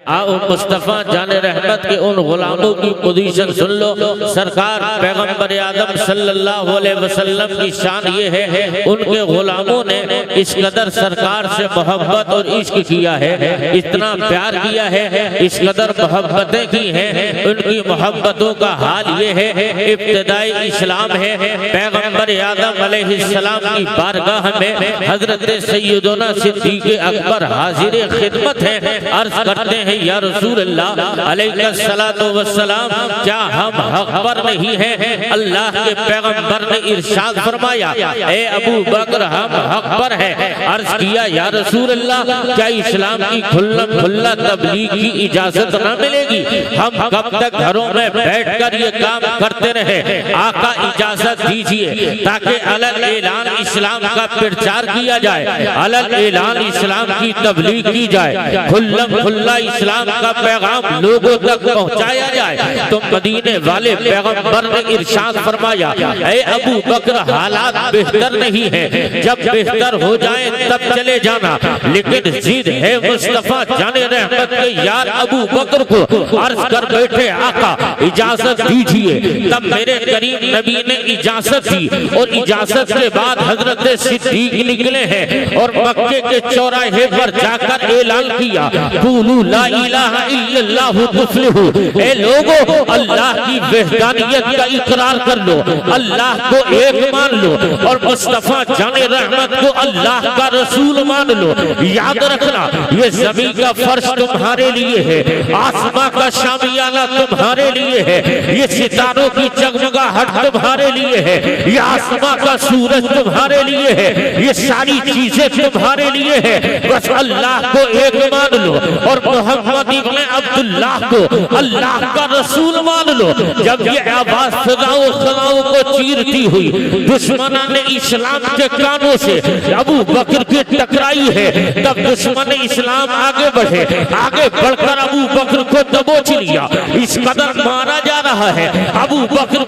आओ मुस्तफ़ा जाने रहमत के उन गुलामों की पोजीशन सुन लो। सरकार पैगंबर आदम सल्लल्लाहु अलैहि वसल्लम की शान ये है, उनके गुलामों ने इस कदर सरकार से मोहब्बत और इश्क किया है, इतना प्यार किया है, इस कदर मोहब्बतें की हैं। उनकी मोहब्बतों का हाल ये है, इब्तिदाई इस्लाम है, पैगंबर आदम अलैहिस्सलाम की बारगाह में हजरत सैयदना सिद्दीक़ अकबर हाजिर खिदमत है। अर्ज करते हैं या रसूल अल्लाह अलैहिस्सलातु वस्सलाम, क्या हम हक पर नहीं हैं? अल्लाह के पैगंबर ने इरशाद फरमाया, ए अबू बकर हम हक पर है। अर्ज किया या रसूल अल्लाह, क्या इस्लाम की खुल्ला तबलीग की इजाजत न मिलेगी? हम कब तक घरों में बैठकर ये काम करते रहे? आका इजाजत दीजिए ताकि अलग ऐलान इस्लाम का प्रचार किया जाए, अलग ऐलान इस्लाम की तबलीग की जाए, खुल्ला इस्लाम का पैगाम लोगों तक पहुंचाया जाए। तो मदीने वाले पैगंबर ने इरशाद फरमाया, ऐ अबू बकर हालात बेहतर नहीं है, जब बेहतर हो जाए तब चले जाना, लेकिन जिद है मुस्तफा जाने रहमत के यार अबू बकर को अर्ज कर बैठे, आका इजाजत दीजिए। तब मेरे करीम नबी ने इजाजत दी और इजाजत के बाद हजरत सिद्दीक निकले हैं और मक्के के चौराहे पर जाकर ऐलान किया, कुलू ला इलाहा इल्लल्लाहु तुफ्लिहू। ए लोगों, अल्लाह की वहदानियत का इकरार कर लो, अल्लाह को एक मान लो और मुस्तफा जाने रहमत को अल्लाह का रसूल मान लो। याद रखना, ये ज़मीन का फर्श तुम्हारे लिए है, आसमां का शामियाना तुम्हारे लिए है, ये सितारों की जगमगाहट तुम्हारे लिए है, ये आसमां का सूरज तुम्हारे लिए है, ये सारी चीजें तुम्हारे लिए है। बस अल्लाह को एक मान लो और मोहम्मद इब्न अब्दुल्लाह को अल्लाह का रसूल मान लो। जब ये आवाज फिजाओं को चीरती हुई दुश्मन ने इस्लाम के कानों से अबू बकर की टकराई है, तब दुश्मन इस्लाम आगे बढ़े, आगे बढ़कर अबू बकर को दबोच लिया। इस कदर मारा जा रहा है, अबू बकर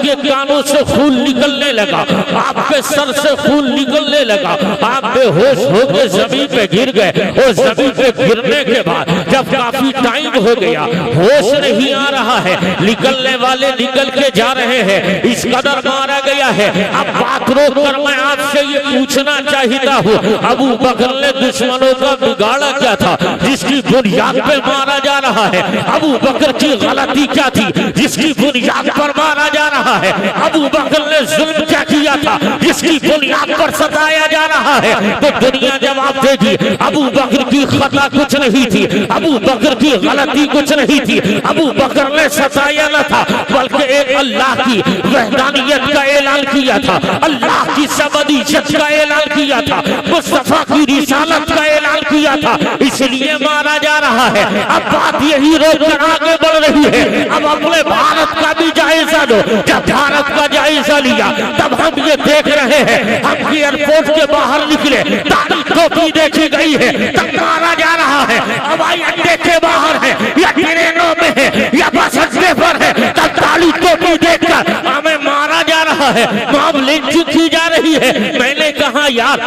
के कानों से खून निकलने लगा, आपके सर से खून निकलने लगा, आप बेहोश होकर जमीन पे गिर गए और जमीन पे गिरने के बाद जब काफी टाइम हो गया, होश नहीं आ रहा है, निकलने वाले निकल के जा रहे हैं, इस कदर मारा गया है। अब बात रोक कर मैं आपसे ये पूछना चाहता हूँ, अबू बकर ने दुश्मनों का बिगाड़ा क्या था जिसकी बुनियाद पे मारा जा रहा है? अबू बकर की गलती क्या थी जिसकी बुनियाद पर मारा जा रहा है? अबू बकर ने जुल्म क्या किया था जिसकी बुनियाद पर सताया जा रहा है? तो दुनिया जवाब देगी, अबू बकर की खता कुछ नहीं थी, अबू बकर की गलती कुछ नहीं थी, अबू बकर ने सताया न था, बल्कि एक अल्लाह की वहदानियत का ऐलान किया था, अल्लाह की सबदियत का ऐलान किया था, मुस्तफा की रिसालत का ऐलान किया था, इसलिए मारा जा रहा है। अब बात यही रोककर आगे बढ़ रही है, अब अपने भारत का भी जायजा लो। जब भारत का जायजा लिया तब हम ये देख रहे हैं, हम एयरपोर्ट के बाहर निकले, दाढ़ी टोपी देखी गई है, तब मारा जा रहा है। हवाई अड्डे के बाहर है या ट्रेनों में है या बस अड्डे पर है, तब दाढ़ी टोपी देखकर हमें मारा जा रहा है, मामले की जा रही है। मैंने कहा यार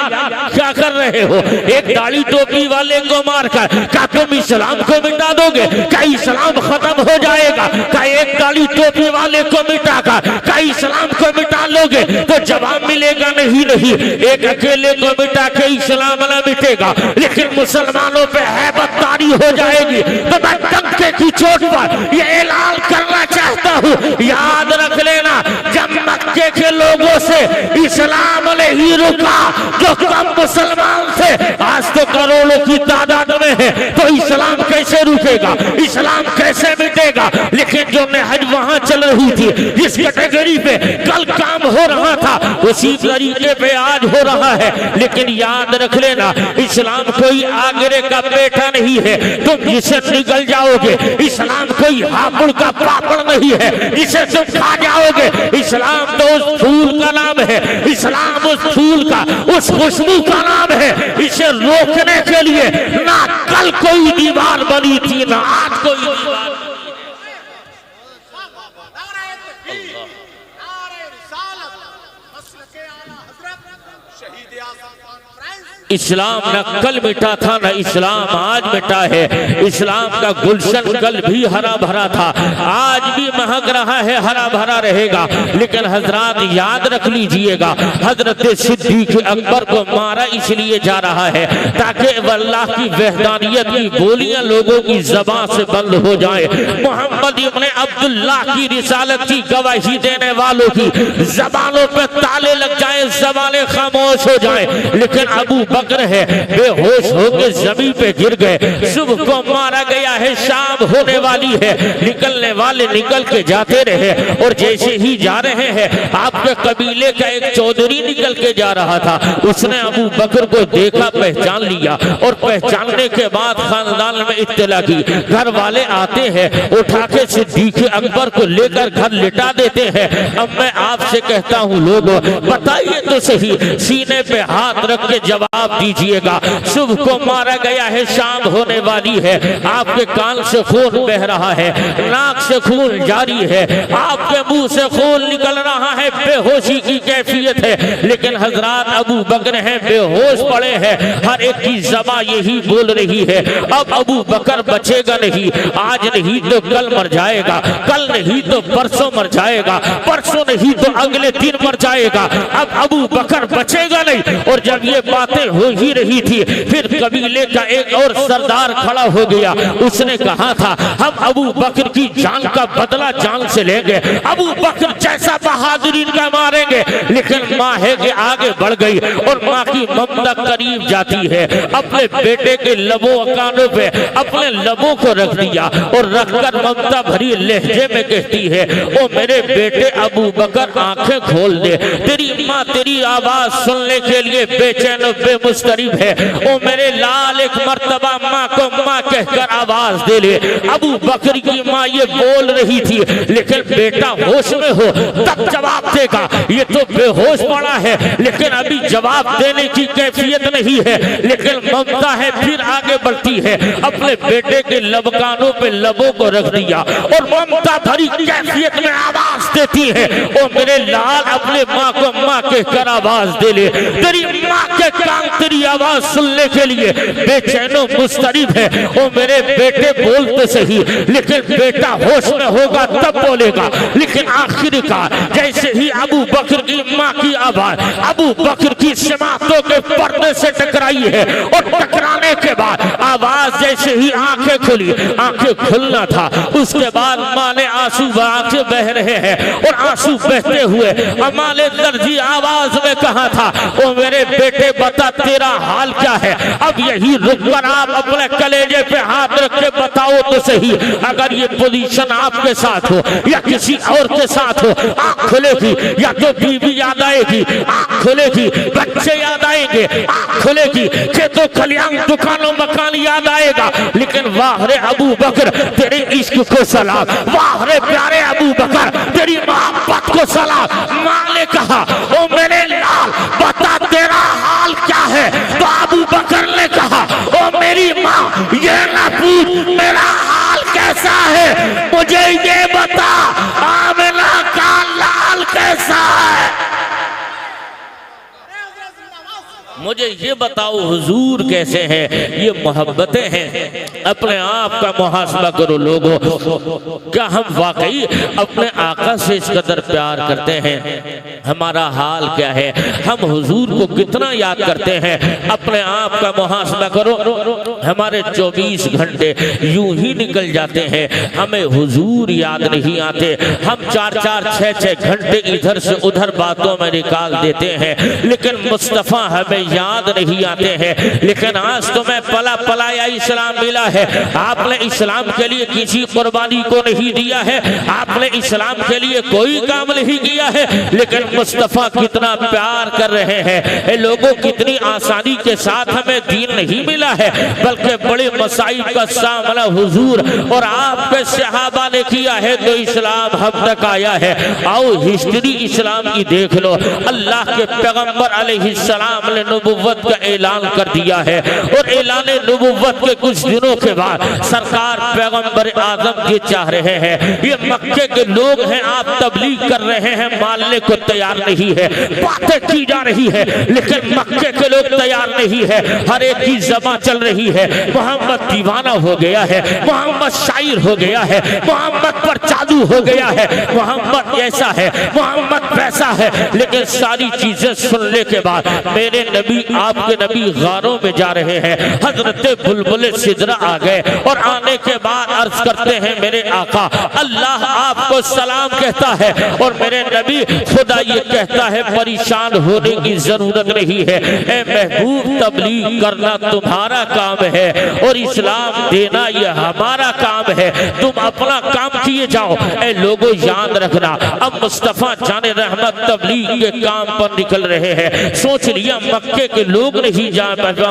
क्या कर रहे हो, एक दाढ़ी टोपी वाले को मारकर क्या तुम इस्लाम को मिटा दोगे? क्या इस्लाम खत्म हो जाएगा? क्या एक दाढ़ी टोपी वाले को मिटाकर क्या इस्लाम को मिटा लोगे? तो जवाब मिलेगा नहीं, एक अकेले को मिटा के इस्लाम न मिटेगा, लेकिन मुसलमानों पे हैबतदारी हो जाएगी। तो मैं डंके की चोट पर ये ऐलान करना चाहता हूँ, याद रख लेना, जब मक्के के लोगों से इस्लाम नहीं रुका, जो कम मुसलमान थे आज तो करोड़ों की तादाद में है, तो इस्लाम कैसे रुकेगा, इस्लाम कैसे मिटेगा? लेकिन जो नहज वहां चल रही थी, जिस कैटेगरी पे कल काम हो रहा था, उसी तरीके पे आज हो रहा है। लेकिन याद रख लेना, इस्लाम कोई आगरे का बेटा नहीं है, तुम जिसे निकल जाओगे, इस्लाम कोई हापुड़ का पापड़ नहीं है जिसे तुम खा जाओगे। इस्लाम तो उस फूल का नाम है, इस्लाम उस फूल का, उस खुशबू का नाम है। इसे रोकने के लिए ना कल कोई दीवार बनी थी, ना आज कोई दीवार। इस्लाम न कल मिटा था न इस्लाम आज मिटा है। इस्लाम का गुलशन कल भी हरा भरा था, आज भी महक रहा है, हरा भरा रहेगा। लेकिन हजरात याद रख लीजिएगा, हजरत सिद्दीक अकबर को मारा इसलिए जा रहा है ताकि अल्लाह की वहदानियत की बोलियां लोगों की ज़बान से बंद हो जाए। मोहम्मद इब्ने अब्दुल्लाह की रिसालत की गवाही देने वालों की ज़बानों पे ताले लग जाए, ज़बानें खामोश हो जाए। लेकिन अबू बकर है बेहोश होकर जमीन पे गिर गए। सुबह को मारा गया है, शाम होने वाली है, निकलने वाले निकल के जाते रहे और जैसे ही जा रहे हैं आपके कबीले का एक चौधरी निकल के जा रहा था। उसने अबू बकर को देखा, पहचान लिया और पहचानने के बाद खानदान में इत्तला की। घर वाले आते हैं, उठा के सिद्दीक अकबर को लेकर घर लिटा देते हैं। अब मैं आपसे कहता हूँ लोगों, बताइए तो सही, सीने पे हाथ रख के जवाब दीजिएगा। सुबह को मारा गया है, शाम होने वाली है, आपके कान से खून बह रहा है, नाक से खून जारी है, आपके मुंह से खून निकल रहा है, बेहोशी की कैफियत है। लेकिन हजरात अबू बकर हैं, बेहोश पड़े हैं, हर एक की ज़बान यही बोल रही है, अब अबू बकर बचेगा नहीं, आज नहीं तो कल मर जाएगा, कल नहीं तो परसों मर जाएगा, परसों नहीं तो अगले दिन मर जाएगा, अब अबू बकर बचेगा नहीं। और जब ये बातें हो ही रही थी, फिर कबीले का एक और सरदार खड़ा हो गया। उसने कहा था हम अबू बकर की जान का बदला जान से लेंगे, अबू बकर जैसा बहादुरी का मारेंगे। लेकिन माँ है कि आगे बढ़ गई और माँ की ममता करीब जाती है, अपने बेटे के लबों कानों पे अपने लबों को रख दिया और रखकर ममता भरी लहजे में कहती है, ओ मेरे बेटे अबू बकर आंखें खोल दे, तेरी माँ तेरी आवाज सुनने के लिए बेचैन बेमुस्तरिब है। ओ मेरे लाल एक मर्तबा माँ को माँ कहकर आवाज दे ले। अबू बकर की माँ ये बोल रही थी, लेकिन बेटा होश में हो तब जवाब देगा, ये तो बेहोश पड़ा है लेकिन अभी जवाब देने की कैफियत नहीं है। लेकिन ममता है, फिर आगे बढ़ती है, अपने बेटे के लब कानों पे लबों को रख दिया और ममता भरी कैफियत में आवाज देती है, ओ मेरे लाल अपने माँ को माँ कहकर आवाज दे ले, तेरी माँ के कान तेरी आवाज सुनने के लिए बेचैनो मुस्तरिब है। ओ मेरे बेटे बोल तो सही, लेकिन बेटा होश में होगा तब बोलेगा। लेकिन आखिरकार जैसे ही अबू बकर की माँ की आवाज अबू बकर की समातों के पर्दे से टकराई है और टकराने के बाद आवाज जैसे ही आंखें खुली, आंखें खुलना था, उसके बाद माँ ने आंसू आंखें बह रहे हैं और आंसू बहते हुए अम्मा ने दर्जी आवाज में कहा था, ओ मेरे बेटे बता तेरा हाल क्या है। अब यही रुक कर आप अपने कलेजे पे हाथ रख के बताओ तो सही, अगर ये पोजीशन आपके साथ हो या किसी और के साथ हो, आंख खुलेगी, या तो बीवी याद आएगी, आंख खुलेगी, बच्चे याद आएंगे, आंख खुलेगी, खेतों खलियान दुकानों मकान याद आएगा। लेकिन वाह रे अबू बकर तेरे इश्क को सलाम, वाह रे प्यारे अबू बकर तेरी मोहब्बत को सलाम। माँ ने कहा, ओ मेरे लाल बता तेरा हाल क्या है। तो अबू बकर ने कहा, ओ मेरी माँ ये ना पूछ मेरा हाल कैसा है, मुझे ये बता आमिना का लाल कैसा है, मुझे ये बताओ हुजूर कैसे हैं। ये मोहब्बतें हैं, अपने आप का मुहासबा करो लोगों, क्या हम वाकई अपने आका से इस कदर प्यार करते हैं? हमारा हाल क्या है? हम हुजूर को कितना याद करते हैं? अपने आप का मुहासबा करो। हमारे 24 घंटे यूं ही निकल जाते हैं, हमें हुजूर याद नहीं आते। हम 4-4, 6-6 घंटे इधर से उधर बातों में निकाल देते हैं, लेकिन मुस्तफा हमें याद नहीं आते हैं। लेकिन आज तो मैं पला पलाया इस्लाम मिला है, आपने इस्लाम के लिए किसी कुर्बानी को नहीं दिया है, आपने इस्लाम के लिए कोई काम नहीं किया है, लेकिन मुस्तफा कितना प्यार कर रहे हैं। लोगों कितनी आसानी के साथ हमें दीन नहीं मिला है, बल्कि बड़े मसाइब का सामना हुजूर और आपके सहाबा ने किया है, तो इस्लाम हम तक आया है। आओ हिस्ट्री इस्लाम की देख लो। अल्लाह के पैगंबर अलैहिस्सलाम ने नबुव्वत का ऐलान कर दिया है। और ऐलान नबुव्वत के कुछ दिनों के बाद सरकार पैगंबर आजम ये चाह रहे हैं, ये मक्के के लोग हैं, आप तबलीग कर रहे हैं, मानने को तैयार नहीं है, बातें की जा रही है लेकिन मक्के के लोग तैयार नहीं है। हर एक की ज़बान चल रही है, मोहम्मद दीवाना हो गया है, मोहम्मद शायर हो गया है, मोहम्मद पर जादू हो गया है, मोहम्मद ऐसा है, मोहम्मद वैसा है। लेकिन सारी चीजें सुनने के बाद मेरे नबी, आपके नबी गारों में जा रहे हैं। हजरत बुलबुल सिदरा आ गए और आने के बाद अर्ज करते हैं, मेरे आका अल्लाह आपको सलाम कहता है और मेरे नबी खुदा ये कहता है परेशान होने की जरूरत नहीं है। ए महबूब, तबलीग करना तुम्हारा काम है और इस्लाम देना ये हमारा काम है, तुम अपना काम किए जाओ। ए लोगों याद रखना, अब मुस्तफा जाने रहमत तबलीग के काम पर निकल रहे हैं। सोच लिया मक्के के लोग नहीं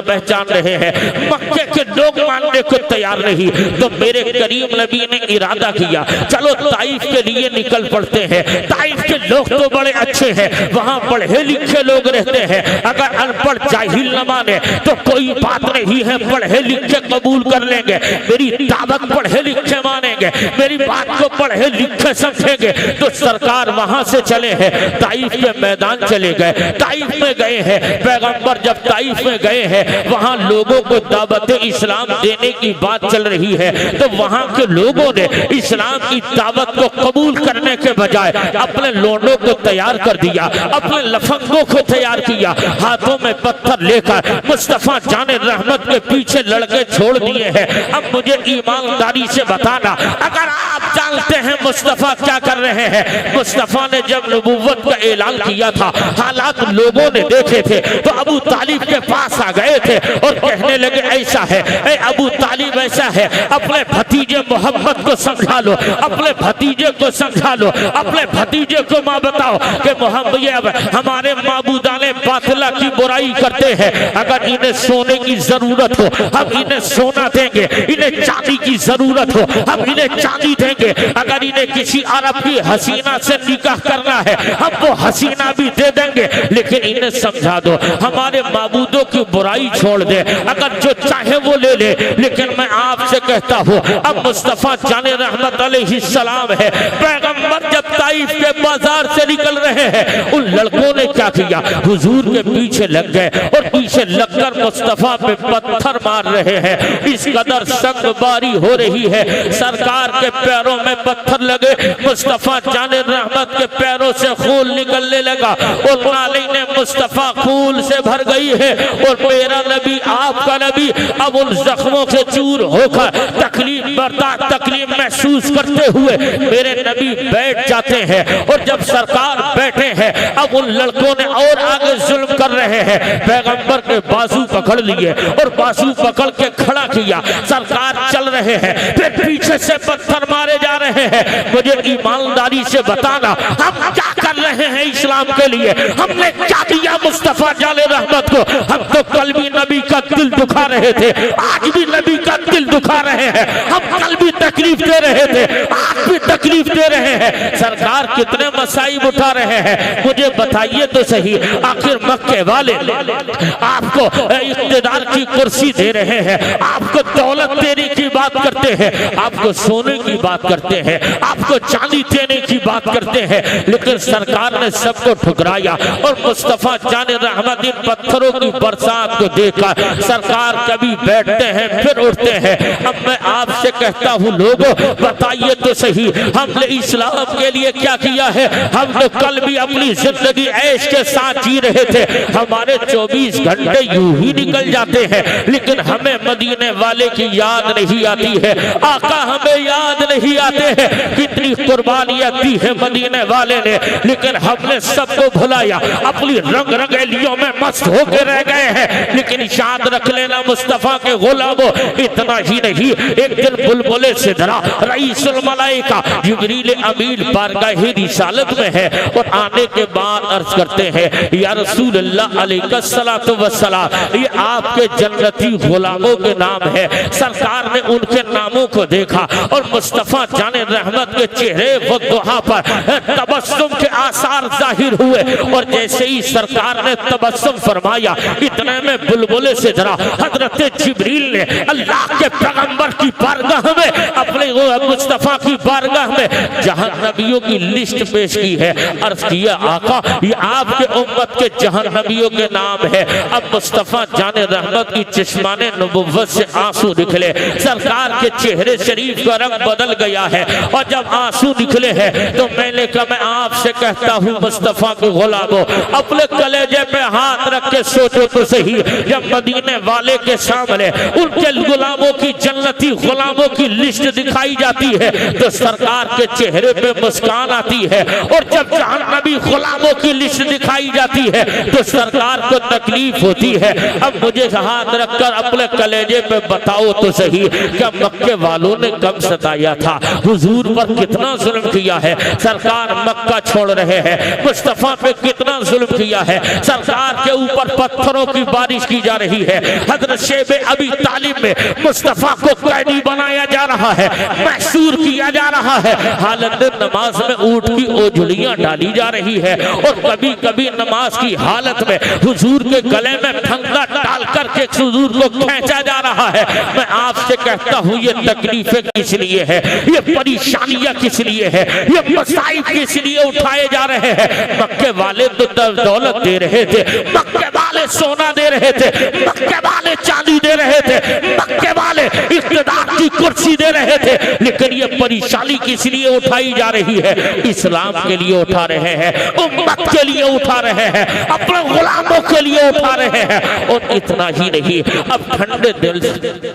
पहचान रहे हैं, मक्के के लोग मानने को तैयार नहीं, तो मेरे करीम नबी ने इरादा किया चलो ताइफ के लिए निकल पड़ते हैं। ताइफ के लोग तो बड़े अच्छे हैं, वहां पढ़े लिखे लोग रहते हैं, अगर अनपढ़ जाहिल न माने तो कोई बात नहीं है, पढ़े लिखे कबूल कर लेंगे, मेरी दावत पढ़े लिखे मानेंगे, मेरी बात को पढ़े लिखे समझेंगे। तो सरकार वहां से चले हैं, ताइफ के मैदान चले गए, ताइफ में गए हैं। पैगंबर जब ताइफ में गए हैं, वहां लोगों को दावत इस्लाम देने की बात चल रही है, तो वहां के लोगों ने इस्लाम की दावत को कबूल करने के बजाय अपने लोंडों को तैयार कर दिया, अपने लफंगों को तैयार किया, हाथों में पत्थर लेकर मुस्तफा जाने रहमत के पीछे लड़के छोड़ दिए हैं। अब मुझे ईमानदारी से बताना, अगर आप जानते हैं मुस्तफा क्या कर रहे हैं, मुस्तफा ने जब नबुव्वत का ऐलान किया था, हालात लोगों ने देखे थे, तो अबू तालिब के पास आ गए थे और कहने लगे ऐसा है, ए अबू तालिब ऐसा है, अपने भतीजे मोहम्मद को समझा लो, अपने भतीजे को समझा लो, अपने भतीजे को मां बताओ कि मोहम्मद ये अब हमारे माबूदाने बातिला की बुराई करते हैं, अगर इन्हें सोने की जरूरत हो हम इन्हें सोना देंगे, इन्हें चांदी की जरूरत हो हम इन्हें चांदी देंगे, अगर इन्हें किसी अरब की हसीना से निकाह करना है हम वो हसीना भी दे देंगे, लेकिन इन्हें समझा दो हमारे माबूदों की बुराई छोड़ दे, अगर जो चाहे वो ले ले। लेकिन मैं आपसे कहता हूँ, अब मुस्तफा जाने रहमत अलैहिस्सलाम है, पैगंबर जब ताइफ के बाजार से निकल रहे हैं, उन लड़कों ने क्या किया, हुजूर के पीछे लग गए और पीछे लगकर मुस्तफा पे पत्थर मार रहे हैं। इस कदर संगबारी हो रही है, सरकार के पैरों में पत्थर लगे, मुस्तफा जाने रहमत के पैरों से खून निकलने लगा और नाली ने मुस्तफा खून से भर गई है और मेरा नबी, आपका नबी अब उन जख्मों से चूर होकर तकलीफ महसूस करते हुए मेरे नबी बैठ जाते हैं। और जब सरकार बैठे हैं, अब उन लड़कों ने और आगे जुल्म कर रहे हैं, पैगंबर के बाजू पकड़ लिए और बाजू पकड़ के खड़ा किया, सरकार चल रहे हैं, फिर पीछे से पत्थर मारे जा रहे हैं। मुझे ईमानदारी से बताना, हम क्या कर रहे हैं इस्लाम के लिए, हमने क्या दिया मुस्तफा जाने रहमत को? हम तो कल भी नबी का दिल दुखा रहे थे, आज भी नबी का दिल दुखा रहे हैं, हम कल भी तकलीफ दे रहे थे, आज भी तकलीफ दे रहे हैं। सरकार कितने मसाइब उठा रहे हैं, मुझे बताइए तो सही। आखिर मक्के वाले आपको इख्तिदार की कुर्सी दे रहे हैं, आपको दौलत देने की बात करते हैं, आपको सोने की बात करते हैं, आपको चांदी देने की बात करते हैं, लेकिन सरकार ने सबको ठुकराया और मुस्तफा जाने रहमत इन पत्थरों की बरसात को देखकर सरकार कभी बैठते हैं फिर उठते हैं। अब मैं आपसे कहता हूँ लोगों, बताइए तो सही, हमने इस्लाम के लिए क्या किया है? हम तो कल भी अपनी जिंदगी ऐश के साथ जी रहे थे, हमारे 24 घंटे यूं ही निकल जाते हैं, लेकिन हमें मदीने वाले की याद नहीं आती है, आका हमें याद नहीं आते हैं, कितनी कुर्बानियां दी है मदीने वाले ने, लेकिन हमने सबको भुलाया, अपनी रंग रंगेलियों में मस्त होकर रह गए हैं। लेकिन याद रख लेना मुस्तफा के गुलामों, इतना ही नहीं, एक दिन बुलबुल सिदरा रईसुल मलाइका जिब्रील अमीन बारगाह रिसालत में है और आने के बाद अर्ज करते हैं या रसूल अल्लाह अलैहिस्सलातु वस्सलाम, ये आपके जन्नती गुलामों के नाम है। सरकार ने उनके नामों को देखा और मुस्तफा जाने रहमत के चेहरे वद्दुहा पर तबस्सुम के आसार जाहिर हुए और जैसे ही सरकार ने तबस्सुम फरमाया, इतने में बुलबुले से जरा हजरत जिब्रील ने अल्लाह के पैगंबर की बारगाह में, अपने मुस्तफा की बारगाह में जहन्नमियों की लिस्ट पेश की है। अर्ज किया आका, ये आपके उम्मत के जहन्नमियों के नाम है। अब मुस्तफा जाने रहमत की चश्माने नबुव्वत से आंसू निकले, सरकार के चेहरे शरीफ का रंग बदल गया है और जब आंसू निकले हैं तो मैंने कहा मैं आपसे कहता हूँ मुस्तफा के गुलामों, अपने कलेजे पे हाथ रख के सोचो तो सही, जब मदीने वाले के सामने उनके गुलामों की जन्नती गुलामों की लिस्ट दिखाई जाती है तो सरकार के चेहरे पे मुस्कान आती है और जब जहन्नमी गुलामों की लिस्ट दिखाई जाती है तो सरकार को तकलीफ होती है। अब मुझे हाथ रखकर अपने कलेजे पे बताओ तो सही, क्या मक्के वालों ने कब सताया था, हुजूर पर कितना जुल्म किया है, सरकार मक्का छोड़ रहे हैं, मुस्तफा पे कितना जुल्म किया है, सरकार के ऊपर पत्थरों की बारिश की जा रही है, हजरत शेबे अबी तालिब में मुस्तफा को कैदी बनाया जा रहा है, महसूर किया जा रहा है, हालत नमाज में ऊंट की ओझड़ियां डाली जा रही है और कभी कभी नमाज की हालत में हुजूर के गले में फंदा डाल करके हुजूर को खींचा जा रहा है। मैं आपसे कहता हूँ ये तकलीफें किस लिए है, ये परेशानियां किस लिए है, ये मसाइब किस लिए उठाए जा रहे हैं। मक्के वाले तो दौलत दे रहे थे, मक्के वाले सोना दे रहे थे, मक्के वाले चांदी दे रहे थे, मक्के वाले इख्तिदार की कुर्सी दे रहे थे, लेकिन ये परेशानी किस लिए उठाई जा रही है, इस्लाम के लिए उठा रहे हैं, उम्मत के लिए उठा रहे हैं, अपने गुलामों के लिए उठा रहे हैं। और इतना ही नहीं, अब ठंडे दिल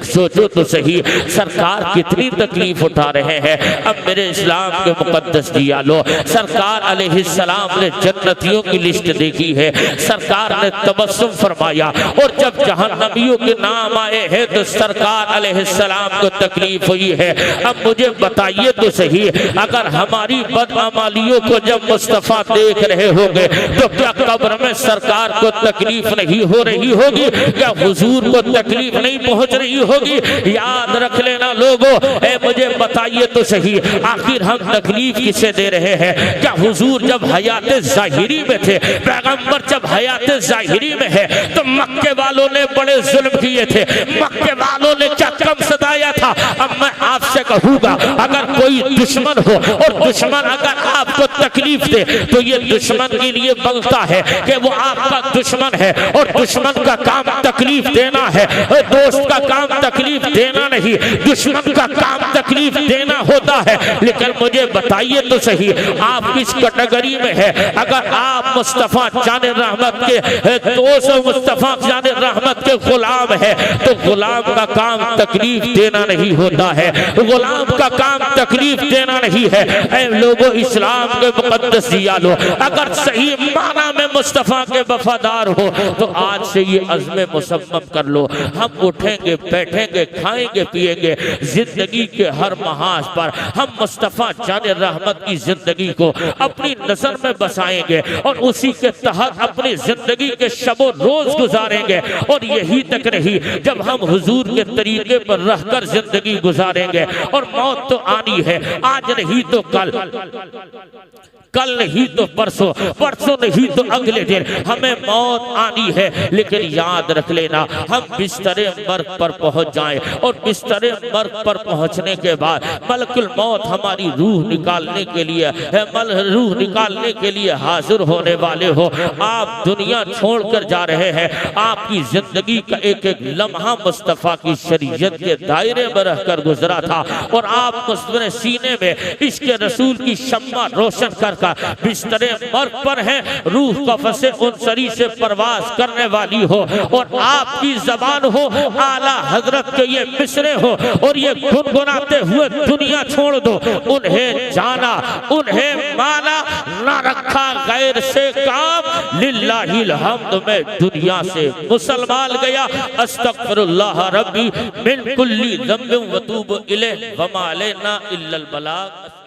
सोचो तो सही, सरकार कितनी तकलीफ उठा रहे हैं। अब मेरे इस्लाम के मुकद्दस दिया लो, सरकार अलैहिस्सलाम ने जन्नतियों की लिस्ट देखी है, सरकार ने तबस्सुम फरमाया और जब जहन्नमियों के नाम आए हैं तो सरकार अलैहिस्सलाम को तकलीफ हुई है। अब मुझे बताइए तो सही, अगर हमारी बदअमालियों को जब मुस्तफा देख रहे होंगे तो क्या कब्र में सरकार को तकलीफ नहीं हो रही होगी, क्या हुजूर को तकलीफ नहीं पहुंच रही होगी। याद रख लेना लोगों, मुझे बताइए तो सही, आखिर हम तकलीफ किसे दे रहे हैं। क्या हुजूर जब हयात जाहिरी में थे, पैगंबर जब हयात जाहिरी में है तो मक्के वालों ने बड़े जुल्म किए थे, मक्के वालों ने क्या कम सताया था। अब मैं आपसे कहूंगा, अगर कोई दुश्मन हो और दुश्मन अगर आपको तकलीफ दे तो ये दुश्मन के लिए बनता है कि वो आपका दुश्मन है और दुश्मन का काम तकलीफ देना है, दोस्त का काम तकलीफ देना नहीं, दुश्मन का काम तकलीफ देना होता है। लेकिन मुझे बताइए तो सही, आप किस कैटेगरी में है। अगर आप मुस्तफा जाने रहमत के दोस्त, मुस्तफा जाने रहमत के गुलाम है तो गुलाम का काम तकलीफ देना नहीं होता है, गुलाम का काम तकलीफ देना नहीं है। ऐ लोगों, इस्लाम के मुकद्दस दिया लो, अगर सही माना में मुस्तफा के वफादार हो तो आज से ये अज़्म मुसम्मम कर लो, हम उठेंगे, बैठेंगे, खाएंगे, पिएंगे, जिंदगी के हर महाज पर हम मुस्तफा जाने रहमत की जिंदगी को अपनी नजर में बसाएंगे और उसी के तहत अपनी जिंदगी के शबो रोज गुजारेंगे। और यही तक नहीं, जब हम हुजूर के तरीके पर रहकर जिंदगी गुजारेंगे और मौत तो आनी है, आज नहीं तो कल, कल नहीं तो परसों, परसों नहीं तो अगले दिन हमें मौत आनी है। लेकिन याद रख लेना, हम बिस्तरे मर्ग पर पहुंच जाएं और बिस्तरे मर्ग पर पहुंचने के बाद मलकुल मौत हमारी रूह निकालने के लिए, रूह निकालने के लिए हाजिर होने वाले हो। आप दुनिया छोड़कर जा रहे हैं, आपकी जिंदगी का एक एक लम्हा मुस्तफा की शरीयत के दायरे में रहकर गुजरा था और आप अपने सीने में इसके रसूल की शम्मा रोशन कर बिस्तरे मर्ग पर है, रूह कफ़से उनसरी से परवाज करने वाली हो और आपकी जबान हो आला हजरत के ये मिसरे हो और ये गुनगुनाते हुए दुनिया छोड़ दो। उन्हें जाना, उन्हें माना, ना रखा गैर से काम, लिल्लाहिल हम्द में दुनिया से मुसलमान गया। अस्तगफिरुल्लाह रब्बी मिन कुल्ली ज़ंबिन व तूबु इलैहि व मा अलैना इल्लल बलाग।